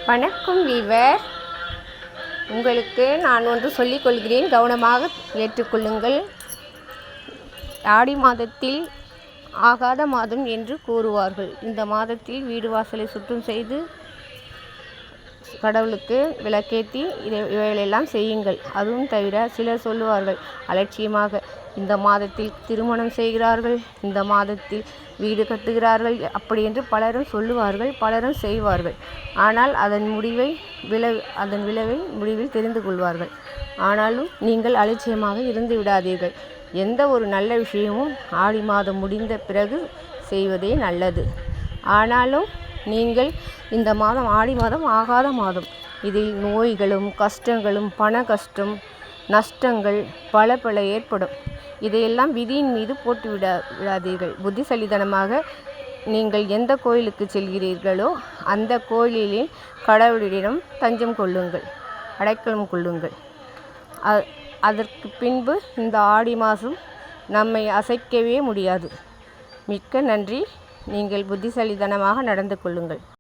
வணக்கம் வீவர், உங்களுக்கு நான் ஒன்று சொல்லிக் கொள்கிறேன், கவனமாக ஏற்றுக்கொள்ளுங்கள். ஆடி மாதத்தில் ஆகாத மாதம் என்று கூறுவார்கள். இந்த மாதத்தில் வீடு வாசலை சுத்தம் செய்து கடவுளுக்கு விளக்கேற்றி இவைகளெல்லாம் செய்யுங்கள். அதுவும் தவிர சிலர் சொல்லுவார்கள் அலட்சியமாக, இந்த மாதத்தில் திருமணம் செய்கிறார்கள், இந்த மாதத்தில் வீடு கட்டுகிறார்கள், அப்படி என்று பலரும் சொல்லுவார்கள், பலரும் செய்வார்கள். ஆனால் அதன் விளைவை முடிவில் தெரிந்து கொள்வார்கள். ஆனாலும் நீங்கள் அலட்சியமாக இருந்து விடாதீர்கள். எந்த ஒரு நல்ல விஷயமும் ஆடி மாதம் முடிந்த பிறகு செய்வதே நல்லது. ஆனாலும் நீங்கள் இந்த மாதம் ஆடி மாதம் ஆகாத மாதம், இதில் நோய்களும் கஷ்டங்களும் பண கஷ்டம் நஷ்டங்கள் பல ஏற்படும். இதையெல்லாம் விதியின் மீது போட்டு விடாதீர்கள். புத்திசாலித்தனமாக நீங்கள் எந்த கோயிலுக்கு செல்கிறீர்களோ அந்த கோயிலில் கடவுளிடம் தஞ்சம் கொள்ளுங்கள், அடைக்கலம் கொள்ளுங்கள். அதற்கு பின்பு இந்த ஆடி மாதம் நம்மை அசைக்கவே முடியாது. மிக்க நன்றி. நீங்கள் புத்திசாலித்தனமாக நடந்து கொள்ளுங்கள்.